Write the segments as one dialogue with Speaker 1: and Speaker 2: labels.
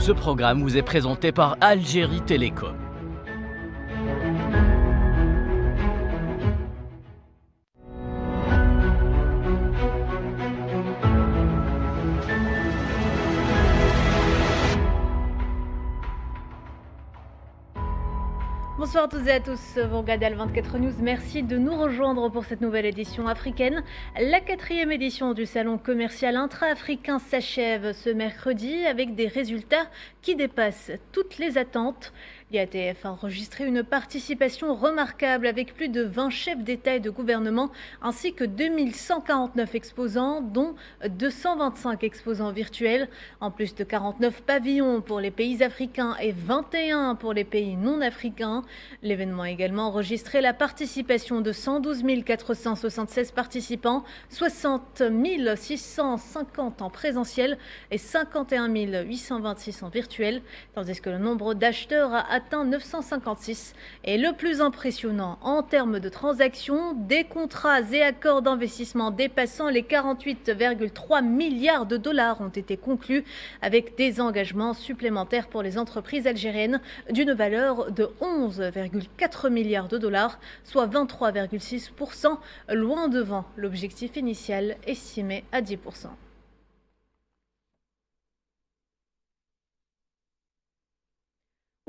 Speaker 1: Ce programme vous est présenté par Algérie Télécom.
Speaker 2: Bonsoir à toutes et à tous, vous regardez Al24 News, merci de nous rejoindre pour cette nouvelle édition africaine. La 4e édition du salon commercial intra-africain s'achève ce mercredi avec des résultats qui dépassent toutes les attentes. L'IATF a enregistré une participation remarquable avec plus de 20 chefs d'État et de gouvernement ainsi que 2149 exposants, dont 225 exposants virtuels, en plus de 49 pavillons pour les pays africains et 21 pour les pays non africains. L'événement a également enregistré la participation de 112 476 participants, 60 650 en présentiel et 51 826 en virtuel, tandis que le nombre d'acheteurs a atteint 956. Et le plus impressionnant en termes de transactions, des contrats et accords d'investissement dépassant les 48,3 milliards de dollars ont été conclus avec des engagements supplémentaires pour les entreprises algériennes d'une valeur de 11,4 milliards de dollars, soit 23,6%, loin devant l'objectif initial estimé à 10%.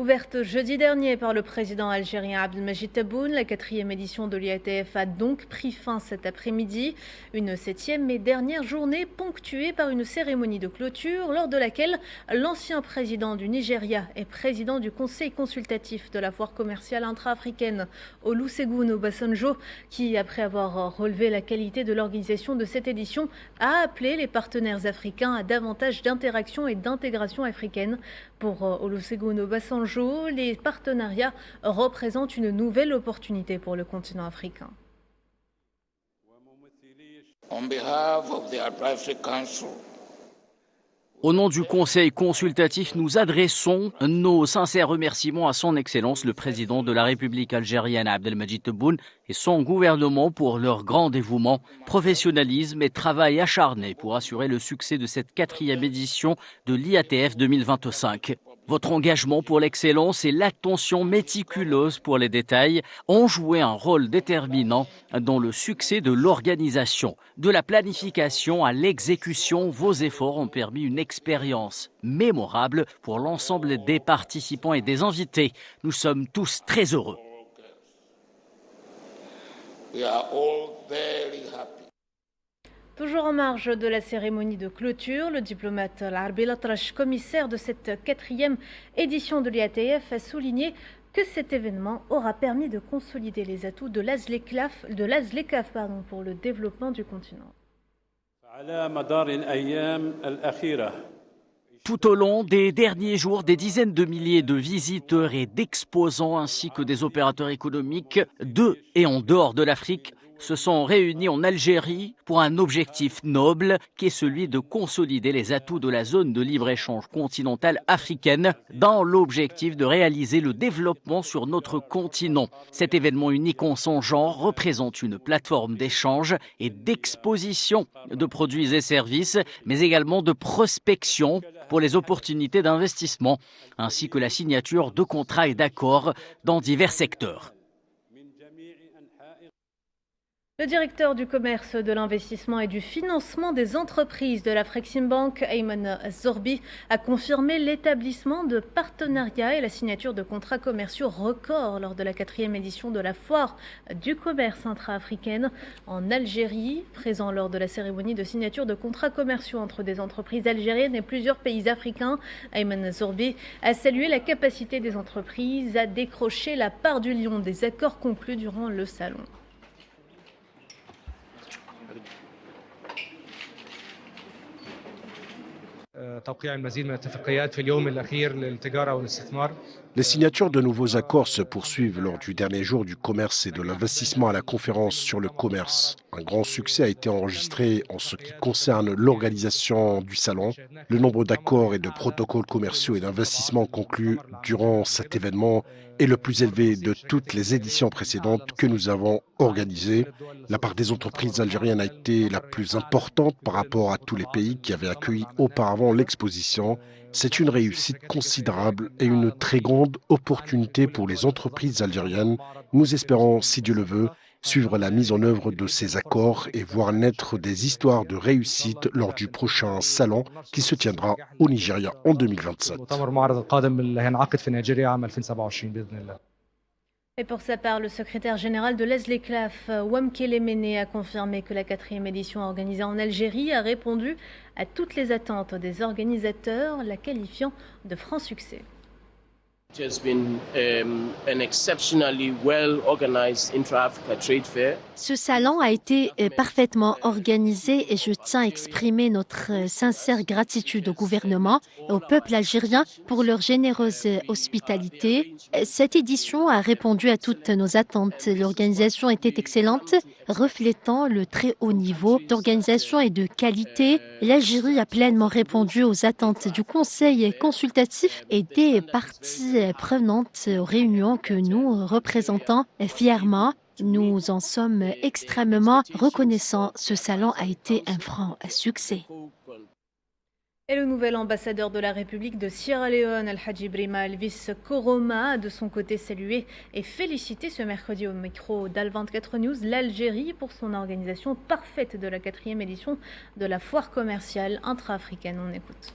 Speaker 2: Ouverte jeudi dernier par le président algérien Abdelmajid Tebboune, la 4e édition de l'IATF a donc pris fin cet après-midi. Une 7e et dernière journée ponctuée par une cérémonie de clôture lors de laquelle l'ancien président du Nigeria et président du conseil consultatif de la foire commerciale intra-africaine, Olusegun Obasanjo, qui, après avoir relevé la qualité de l'organisation de cette édition, a appelé les partenaires africains à davantage d'interaction et d'intégration africaine. Pour Olusegun Obasanjo, les partenariats représentent une nouvelle opportunité pour le continent africain.
Speaker 3: On behalf of the African Council,
Speaker 1: Au nom du Conseil consultatif, nous adressons nos sincères remerciements à son Excellence le président de la République algérienne Abdelmajid Tebboune et son gouvernement pour leur grand dévouement, professionnalisme et travail acharné pour assurer le succès de cette 4e édition de l'IATF 2025. Votre engagement pour l'excellence et l'attention méticuleuse pour les détails ont joué un rôle déterminant dans le succès de l'organisation. De la planification à l'exécution, vos efforts ont permis une expérience mémorable pour l'ensemble des participants et des invités. Nous sommes tous très heureux.
Speaker 3: we are all very happy.
Speaker 2: Toujours en marge de la cérémonie de clôture, le diplomate Larbi Latrache, commissaire de cette 4e édition de l'IATF, a souligné que cet événement aura permis de consolider les atouts de l'AZLECAF pour le développement du continent.
Speaker 1: Tout au long des derniers jours, des dizaines de milliers de visiteurs et d'exposants ainsi que des opérateurs économiques de et en dehors de l'Afrique se sont réunis en Algérie pour un objectif noble qui est celui de consolider les atouts de la zone de libre-échange continentale africaine dans l'objectif de réaliser le développement sur notre continent. Cet événement unique en son genre représente une plateforme d'échange et d'exposition de produits et services, mais également de prospection pour les opportunités d'investissement, ainsi que la signature de contrats et d'accords dans divers secteurs.
Speaker 2: Le directeur du commerce, de l'investissement et du financement des entreprises de la Frexim Bank, Ayman Zorbi, a confirmé l'établissement de partenariats et la signature de contrats commerciaux records lors de la 4e édition de la foire du commerce intra-africaine en Algérie. Présent lors de la cérémonie de signature de contrats commerciaux entre des entreprises algériennes et plusieurs pays africains, Ayman Zorbi a salué la capacité des entreprises à décrocher la part du lion des accords conclus durant le salon.
Speaker 4: Les signatures de nouveaux accords se poursuivent lors du dernier jour du commerce et de l'investissement à la conférence sur le commerce. Un grand succès a été enregistré en ce qui concerne l'organisation du salon. Le nombre d'accords et de protocoles commerciaux et d'investissements conclus durant cet événement est le plus élevé de toutes les éditions précédentes que nous avons organisées. La part des entreprises algériennes a été la plus importante par rapport à tous les pays qui avaient accueilli auparavant l'exposition. C'est une réussite considérable et une très grande opportunité pour les entreprises algériennes. Nous espérons, si Dieu le veut, suivre la mise en œuvre de ces accords et voir naître des histoires de réussite lors du prochain salon qui se tiendra au Nigeria en 2027.
Speaker 2: Et pour sa part, le secrétaire général de l'ESLECLAF, Wamkele Mene, a confirmé que la 4e édition organisée en Algérie a répondu à toutes les attentes des organisateurs, la qualifiant de franc succès.
Speaker 5: It has been an exceptionally well-organized intra-Africa trade fair.
Speaker 6: Ce salon a été parfaitement organisé et je tiens à exprimer notre sincère gratitude au gouvernement et au peuple algérien pour leur généreuse hospitalité. Cette édition a répondu à toutes nos attentes. L'organisation était excellente, reflétant le très haut niveau d'organisation et de qualité. L'Algérie a pleinement répondu aux attentes du Conseil consultatif et des parties prenantes aux réunions que nous représentons fièrement. Nous en sommes extrêmement reconnaissants. Ce salon a été un franc succès.
Speaker 2: Et le nouvel ambassadeur de la République de Sierra Leone, Al-Hadji Brima Elvis Koroma, a de son côté salué et félicité ce mercredi au micro d'Al24 News l'Algérie pour son organisation parfaite de la 4e édition de la foire commerciale intra-africaine. On écoute.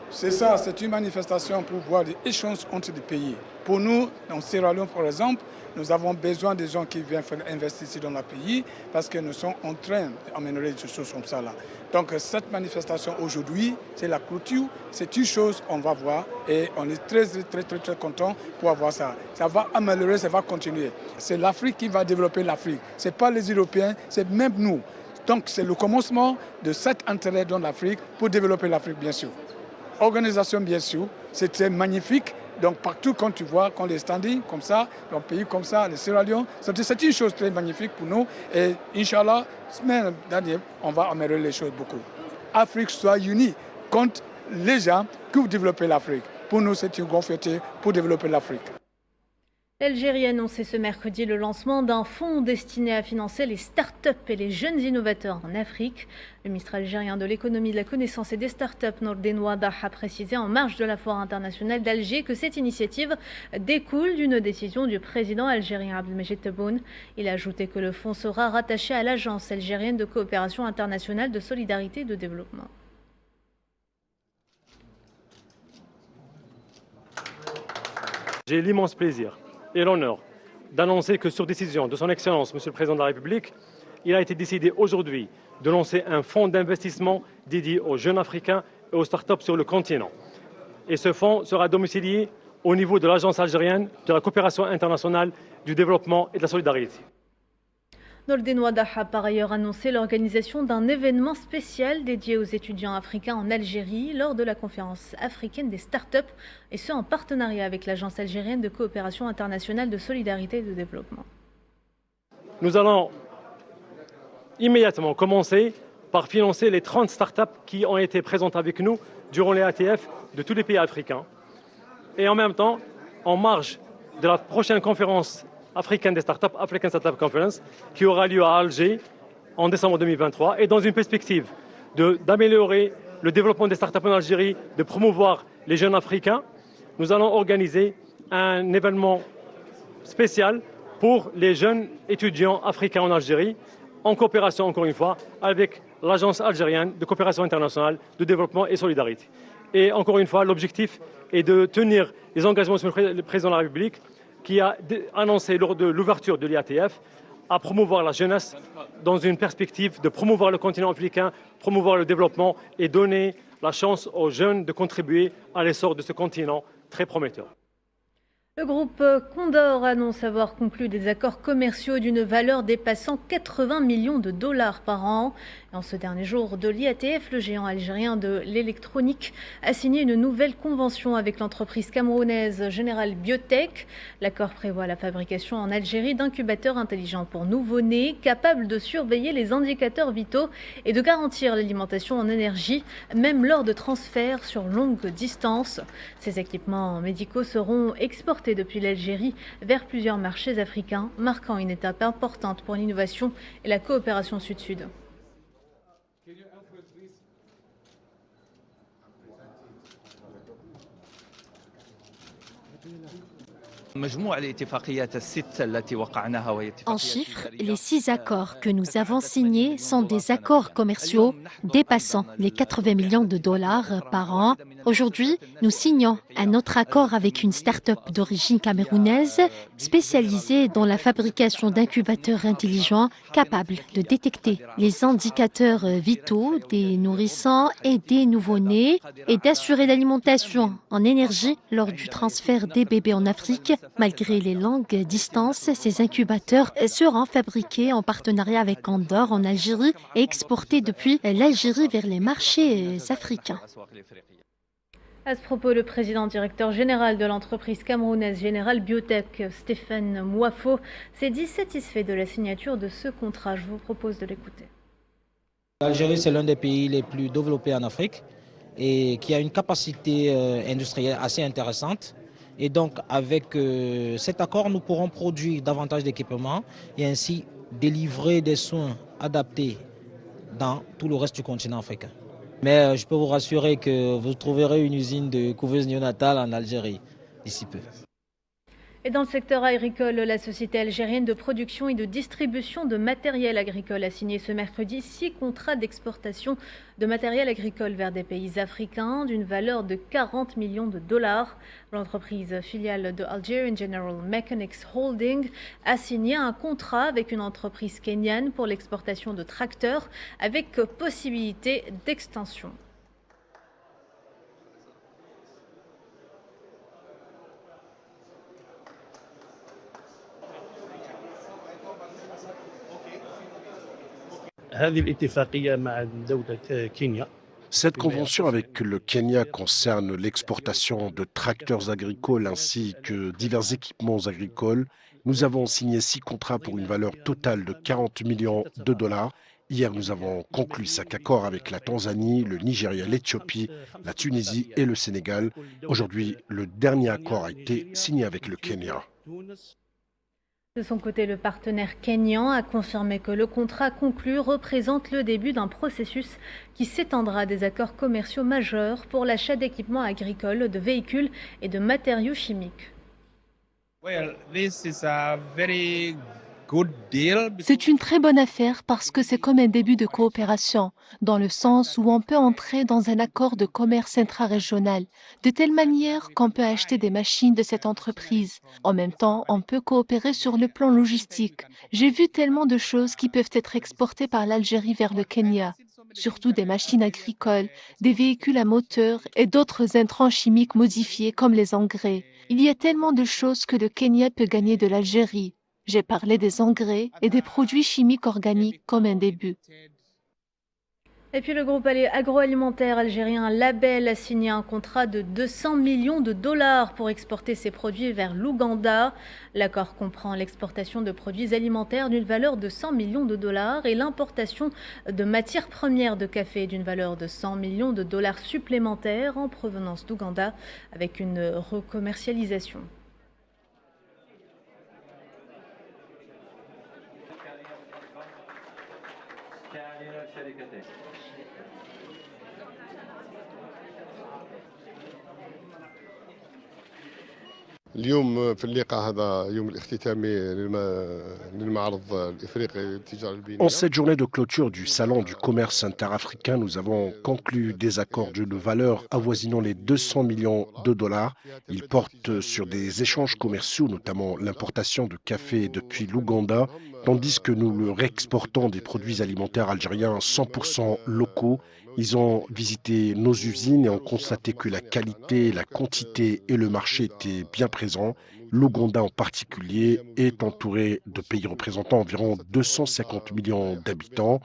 Speaker 7: C'est ça, c'est une manifestation pour voir des échanges entre les pays. Pour nous, en Sierra Leone par exemple, nous avons besoin des gens qui viennent faire investir ici dans le pays parce que nous sommes en train d'améliorer des choses comme ça là. Donc cette manifestation aujourd'hui, c'est la clôture, c'est une chose qu'on va voir et on est très content pour avoir ça. Ça va améliorer, ça va continuer. C'est l'Afrique qui va développer l'Afrique. Ce n'est pas les Européens, c'est même nous. Donc c'est le commencement de cet intérêt dans l'Afrique pour développer l'Afrique bien sûr. Organisation bien sûr, c'était magnifique. Donc partout quand tu vois, quand les standings comme ça, dans un pays comme ça, les Sierra Leone, c'est une chose très magnifique pour nous. Et Inch'Allah, semaine dernière, on va améliorer les choses beaucoup. Afrique soit unie contre les gens qui veulent développer l'Afrique. Pour nous, c'est une grande fierté pour développer l'Afrique.
Speaker 2: L'Algérie a annoncé ce mercredi le lancement d'un fonds destiné à financer les start-up et les jeunes innovateurs en Afrique. Le ministre algérien de l'économie, de la connaissance et des start-up, Nordin Wadah, a précisé en marge de la foire internationale d'Alger que cette initiative découle d'une décision du président algérien Abdelmajid Tebboune. Il a ajouté que le fonds sera rattaché à l'Agence algérienne de coopération internationale de solidarité et de développement.
Speaker 8: J'ai l'immense plaisir et l'honneur d'annoncer que sur décision de son Excellence, Monsieur le Président de la République, il a été décidé aujourd'hui de lancer un fonds d'investissement dédié aux jeunes Africains et aux start-up sur le continent. Et ce fonds sera domicilié au niveau de l'Agence algérienne de la coopération internationale du développement et de la solidarité.
Speaker 2: Nordin Wadah a par ailleurs annoncé l'organisation d'un événement spécial dédié aux étudiants africains en Algérie lors de la conférence africaine des start-up, et ce en partenariat avec l'Agence algérienne de coopération internationale de solidarité et de développement.
Speaker 8: Nous allons immédiatement commencer par financer les 30 start-up qui ont été présentes avec nous durant les ATF de tous les pays africains. Et en même temps, en marge de la prochaine conférence africaine des startups, African Startup Conference, qui aura lieu à Alger en décembre 2023, et dans une perspective d'améliorer le développement des startups en Algérie, de promouvoir les jeunes africains, nous allons organiser un événement spécial pour les jeunes étudiants africains en Algérie, en coopération, encore une fois, avec l'Agence algérienne de coopération internationale de développement et solidarité. Et encore une fois, l'objectif est de tenir les engagements sur le président de la République, qui a annoncé lors de l'ouverture de l'IATF à promouvoir la jeunesse dans une perspective de promouvoir le continent africain, promouvoir le développement et donner la chance aux jeunes de contribuer à l'essor de ce continent très prometteur.
Speaker 2: Le groupe Condor annonce avoir conclu des accords commerciaux d'une valeur dépassant 80 millions de dollars par an. Et en ce dernier jour de l'IATF, le géant algérien de l'électronique a signé une nouvelle convention avec l'entreprise camerounaise General Biotech. L'accord prévoit la fabrication en Algérie d'incubateurs intelligents pour nouveau-nés, capables de surveiller les indicateurs vitaux et de garantir l'alimentation en énergie, même lors de transferts sur longue distance. Ces équipements médicaux seront exportés exportés depuis l'Algérie vers plusieurs marchés africains, marquant une étape importante pour l'innovation et la coopération sud-sud.
Speaker 6: En chiffres, les 6 accords que nous avons signés sont des accords commerciaux dépassant les 80 millions de dollars par an. Aujourd'hui, nous signons un autre accord avec une start-up d'origine camerounaise spécialisée dans la fabrication d'incubateurs intelligents capables de détecter les indicateurs vitaux des nourrissons et des nouveau-nés et d'assurer l'alimentation en énergie lors du transfert des bébés en Afrique. Malgré les longues distances, ces incubateurs seront fabriqués en partenariat avec Andorre en Algérie et exportés depuis l'Algérie vers les marchés africains.
Speaker 2: À ce propos, le président directeur général de l'entreprise camerounaise General Biotech, Stéphane Mouafo, s'est dit satisfait de la signature de ce contrat. Je vous propose de l'écouter.
Speaker 9: L'Algérie, c'est l'un des pays les plus développés en Afrique et qui a une capacité industrielle assez intéressante. Et donc, avec cet accord, nous pourrons produire davantage d'équipements et ainsi délivrer des soins adaptés dans tout le reste du continent africain. Mais je peux vous rassurer que vous trouverez une usine de couveuse néonatale en Algérie d'ici peu.
Speaker 2: Et dans le secteur agricole, la société algérienne de production et de distribution de matériel agricole a signé ce mercredi 6 contrats d'exportation de matériel agricole vers des pays africains d'une valeur de 40 millions de dollars. L'entreprise filiale de Algerian General Mechanics Holding a signé un contrat avec une entreprise kenyane pour l'exportation de tracteurs avec possibilité d'extension.
Speaker 4: Cette convention avec le Kenya concerne l'exportation de tracteurs agricoles ainsi que divers équipements agricoles. Nous avons signé 6 contrats pour une valeur totale de 40 millions de dollars. Hier, nous avons conclu 5 accords avec la Tanzanie, le Nigeria, l'Éthiopie, la Tunisie et le Sénégal. Aujourd'hui, le dernier accord a été signé avec le Kenya.
Speaker 2: De son côté, le partenaire kényan a confirmé que le contrat conclu représente le début d'un processus qui s'étendra à des accords commerciaux majeurs pour l'achat d'équipements agricoles, de véhicules et de matériaux chimiques.
Speaker 10: C'est une très bonne affaire parce que c'est comme un début de coopération, dans le sens où on peut entrer dans un accord de commerce intra-régional, de telle manière qu'on peut acheter des machines de cette entreprise. En même temps, on peut coopérer sur le plan logistique. J'ai vu tellement de choses qui peuvent être exportées par l'Algérie vers le Kenya, surtout des machines agricoles, des véhicules à moteur et d'autres intrants chimiques modifiés comme les engrais. Il y a tellement de choses que le Kenya peut gagner de l'Algérie. J'ai parlé des engrais et des produits chimiques organiques comme un début.
Speaker 2: Et puis le groupe agroalimentaire algérien Label a signé un contrat de 200 millions de dollars pour exporter ses produits vers l'Ouganda. L'accord comprend l'exportation de produits alimentaires d'une valeur de 100 millions de dollars et l'importation de matières premières de café d'une valeur de 100 millions de dollars supplémentaires en provenance d'Ouganda avec une recommercialisation.
Speaker 4: En cette journée de clôture du Salon du commerce interafricain, nous avons conclu des accords d'une valeur avoisinant les 200 millions de dollars. Ils portent sur des échanges commerciaux, notamment l'importation de café depuis l'Ouganda, tandis que nous réexportons des produits alimentaires algériens 100% locaux. Ils ont visité nos usines et ont constaté que la qualité, la quantité et le marché étaient bien présents. L'Ouganda en particulier est entouré de pays représentant environ 250 millions d'habitants,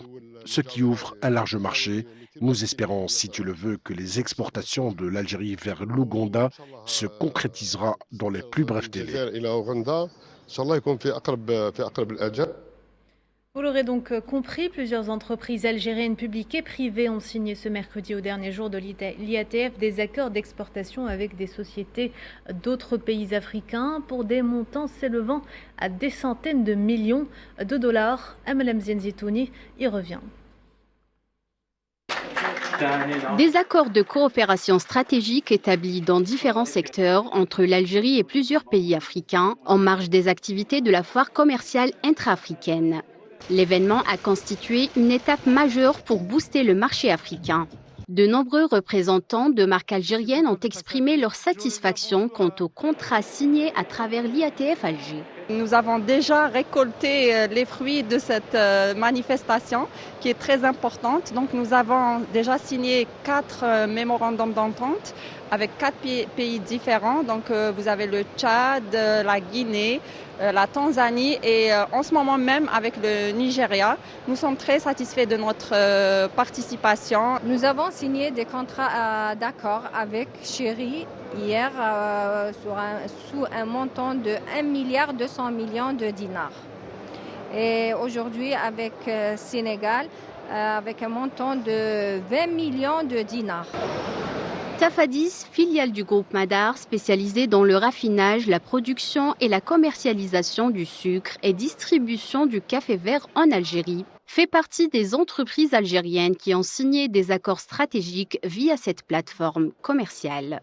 Speaker 4: ce qui ouvre un large marché. Nous espérons, si Dieu le veut, que les exportations de l'Algérie vers l'Ouganda se concrétisera dans les plus brefs délais.
Speaker 2: Vous l'aurez donc compris, plusieurs entreprises algériennes publiques et privées ont signé ce mercredi au dernier jour de l'IATF des accords d'exportation avec des sociétés d'autres pays africains pour des montants s'élevant à des centaines de millions de dollars. Amalem Zenzitouni y revient.
Speaker 11: Des accords de coopération stratégique établis dans différents secteurs entre l'Algérie et plusieurs pays africains en marge des activités de la foire commerciale intra-africaine. L'événement a constitué une étape majeure pour booster le marché africain. De nombreux représentants de marques algériennes ont exprimé leur satisfaction quant aux contrats signés à travers l'IATF Alger.
Speaker 12: Nous avons déjà récolté les fruits de cette manifestation qui est très importante. Donc nous avons déjà signé 4 mémorandums d'entente avec 4 pays différents. Donc vous avez le Tchad, la Guinée, la Tanzanie et en ce moment même avec le Nigeria. Nous sommes très satisfaits de notre participation.
Speaker 13: Nous avons signé des contrats d'accord avec Chéri hier sous un montant de 1,2 milliard de dinars. Et aujourd'hui avec Sénégal avec un montant de 20 millions de dinars.
Speaker 11: Tafadis, filiale du groupe Madar, spécialisée dans le raffinage, la production et la commercialisation du sucre et distribution du café vert en Algérie, fait partie des entreprises algériennes qui ont signé des accords stratégiques via cette plateforme commerciale.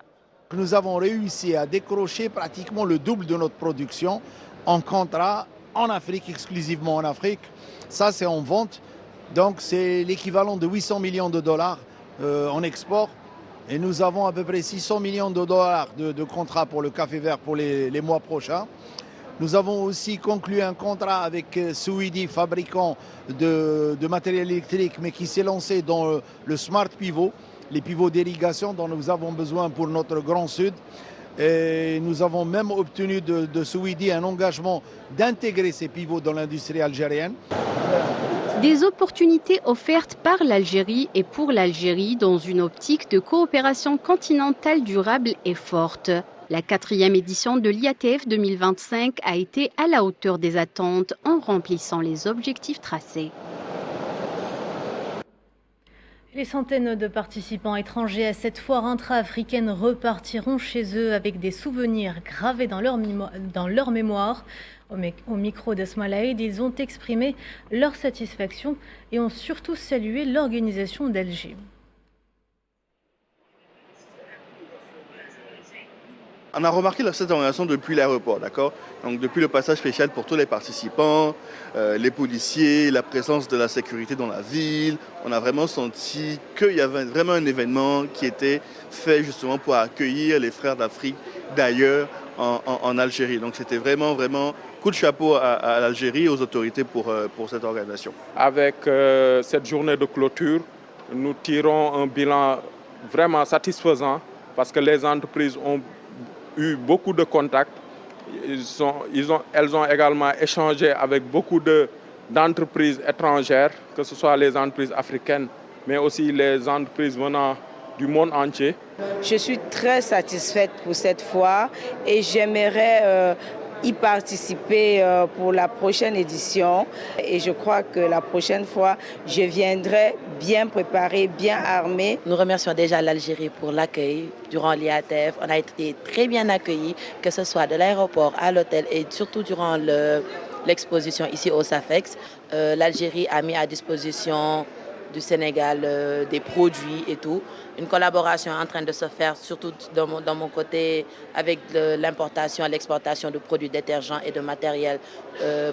Speaker 14: Nous avons réussi à décrocher pratiquement le double de notre production en contrat en Afrique, exclusivement en Afrique. Ça, c'est en vente. Donc, c'est l'équivalent de 800 millions de dollars en export. Et nous avons à peu près 600 millions de dollars de contrats pour le café vert pour les mois prochains. Nous avons aussi conclu un contrat avec Souidi, fabricant de matériel électrique, mais qui s'est lancé dans le Smart Pivot, les pivots d'irrigation dont nous avons besoin pour notre Grand Sud. Et nous avons même obtenu de Souidi un engagement d'intégrer ces pivots dans l'industrie algérienne.
Speaker 11: Des opportunités offertes par l'Algérie et pour l'Algérie dans une optique de coopération continentale durable et forte. La 4e édition de l'IATF 2025 a été à la hauteur des attentes en remplissant les objectifs tracés.
Speaker 2: Les centaines de participants étrangers à cette foire intra-africaine repartiront chez eux avec des souvenirs gravés dans leur mémoire. Au micro d'Asmalaïd, ils ont exprimé leur satisfaction et ont surtout salué l'organisation d'Alger.
Speaker 15: On a remarqué cette organisation depuis l'aéroport, d'accord ? Donc depuis le passage spécial pour tous les participants, les policiers, la présence de la sécurité dans la ville, on a vraiment senti qu'il y avait vraiment un événement qui était fait justement pour accueillir les frères d'Afrique d'ailleurs en Algérie. Donc c'était vraiment coup de chapeau à l'Algérie et aux autorités pour cette organisation.
Speaker 16: Avec cette journée de clôture, nous tirons un bilan vraiment satisfaisant parce que les entreprises ont eu beaucoup de contacts. Elles ont également échangé avec beaucoup d'entreprises étrangères, que ce soit les entreprises africaines, mais aussi les entreprises venant du monde entier.
Speaker 17: Je suis très satisfaite pour cette foire et j'aimerais y participer pour la prochaine édition. Et je crois que la prochaine fois, je viendrai bien préparée, bien armée.
Speaker 18: Nous remercions déjà l'Algérie pour l'accueil durant l'IATF. On a été très bien accueillis, que ce soit de l'aéroport à l'hôtel et surtout durant l'exposition ici au SAFEX. L'Algérie a mis à disposition du Sénégal des produits et tout. Une collaboration en train de se faire, surtout dans mon côté, avec l'importation et l'exportation de produits détergents et de matériel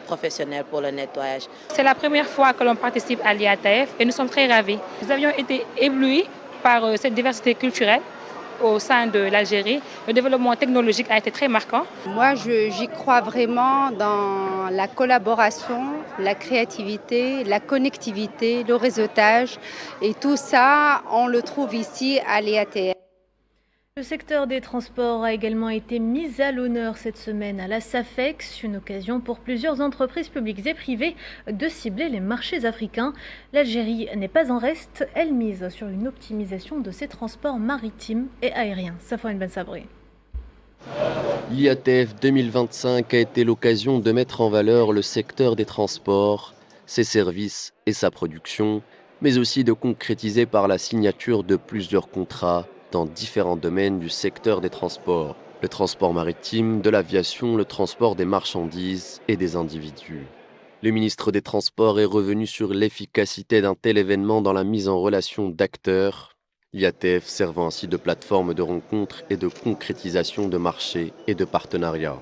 Speaker 18: professionnel pour le nettoyage.
Speaker 19: C'est la première fois que l'on participe à l'IATF et nous sommes très ravis. Nous avions été éblouis par cette diversité culturelle au sein de l'Algérie. Le développement technologique a été très marquant.
Speaker 20: Moi, j'y crois vraiment dans la collaboration, la créativité, la connectivité, le réseautage. Et tout ça, on le trouve ici à l'IATF.
Speaker 2: Le secteur des transports a également été mis à l'honneur cette semaine à la SAFEX, une occasion pour plusieurs entreprises publiques et privées de cibler les marchés africains. L'Algérie n'est pas en reste, elle mise sur une optimisation de ses transports maritimes et aériens. Safouane Ben Sabri.
Speaker 21: L'IATF 2025 a été l'occasion de mettre en valeur le secteur des transports. ses services et sa production, mais aussi de concrétiser par la signature de plusieurs contrats dans différents domaines du secteur des transports, le transport maritime, de l'aviation, le transport des marchandises et des individus. Le ministre des Transports est revenu sur l'efficacité d'un tel événement dans la mise en relation d'acteurs, l'IATF servant ainsi de plateforme de rencontres et de concrétisation de marchés et de partenariats.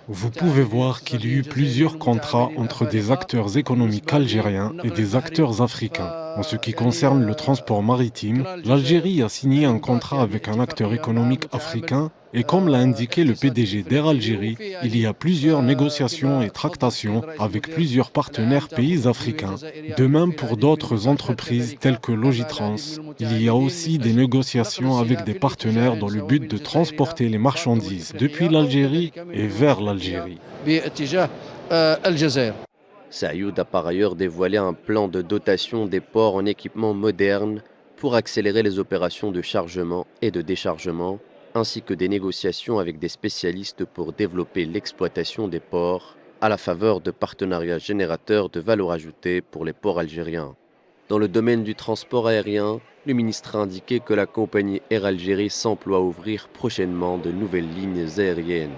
Speaker 22: Vous pouvez voir qu'il y a eu plusieurs contrats entre des acteurs économiques algériens et des acteurs africains. En ce qui concerne le transport maritime, l'Algérie a signé un contrat avec un acteur économique africain et comme l'a indiqué le PDG d'Air Algérie, il y a plusieurs négociations et tractations avec plusieurs partenaires pays africains. De même pour d'autres entreprises telles que Logitrans, il y a aussi des négociations avec des partenaires dans le but de transporter les marchandises depuis l'Algérie et vers l'Algérie.
Speaker 21: Sayoud a par ailleurs dévoilé un plan de dotation des ports en équipements modernes pour accélérer les opérations de chargement et de déchargement, ainsi que des négociations avec des spécialistes pour développer l'exploitation des ports à la faveur de partenariats générateurs de valeur ajoutée pour les ports algériens. Dans le domaine du transport aérien, le ministre a indiqué que la compagnie Air Algérie s'emploie à ouvrir prochainement de nouvelles lignes aériennes.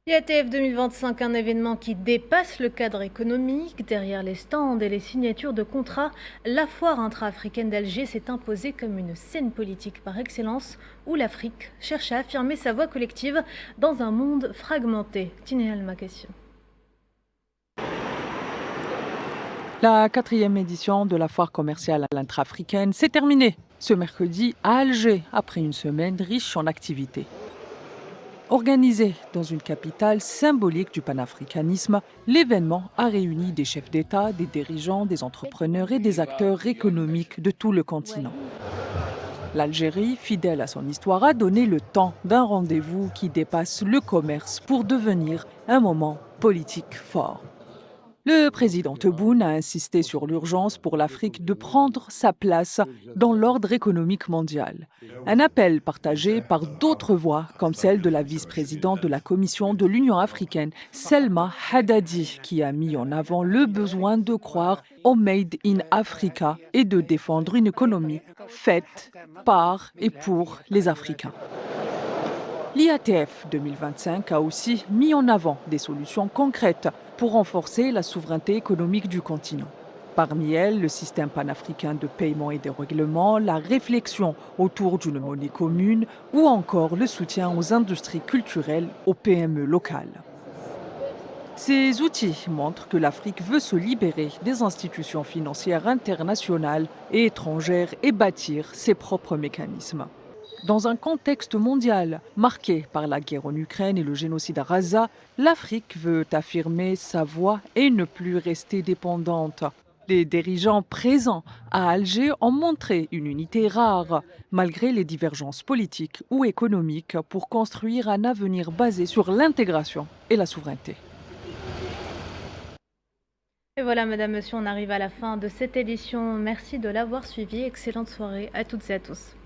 Speaker 2: IATF 2025, un événement qui dépasse le cadre économique. Derrière les stands et les signatures de contrats, la foire intra-africaine d'Alger s'est imposée comme une scène politique par excellence où l'Afrique cherche à affirmer sa voix collective dans un monde fragmenté. Tinéal, ma question.
Speaker 23: La 4e édition de la foire commerciale intra-africaine s'est terminée ce mercredi à Alger après une semaine riche en activités. Organisé dans une capitale symbolique du panafricanisme, l'événement a réuni des chefs d'État, des dirigeants, des entrepreneurs et des acteurs économiques de tout le continent. L'Algérie, fidèle à son histoire, a donné le temps d'un rendez-vous qui dépasse le commerce pour devenir un moment politique fort. Le président Tebboune a insisté sur l'urgence pour l'Afrique de prendre sa place dans l'ordre économique mondial. Un appel partagé par d'autres voix, comme celle de la vice-présidente de la Commission de l'Union africaine, Selma Haddadi, qui a mis en avant le besoin de croire au Made in Africa et de défendre une économie faite par et pour les Africains. L'IATF 2025 a aussi mis en avant des solutions concrètes pour renforcer la souveraineté économique du continent. Parmi elles, le système panafricain de paiement et de règlement, la réflexion autour d'une monnaie commune ou encore le soutien aux industries culturelles, aux PME locales. Ces outils montrent que l'Afrique veut se libérer des institutions financières internationales et étrangères et bâtir ses propres mécanismes. Dans un contexte mondial marqué par la guerre en Ukraine et le génocide à Gaza, l'Afrique veut affirmer sa voix et ne plus rester dépendante. Les dirigeants présents à Alger ont montré une unité rare, malgré les divergences politiques ou économiques, pour construire un avenir basé sur l'intégration et la souveraineté.
Speaker 2: Et voilà, Madame, Monsieur, on arrive à la fin de cette édition. Merci de l'avoir suivi. Excellente soirée à toutes et à tous.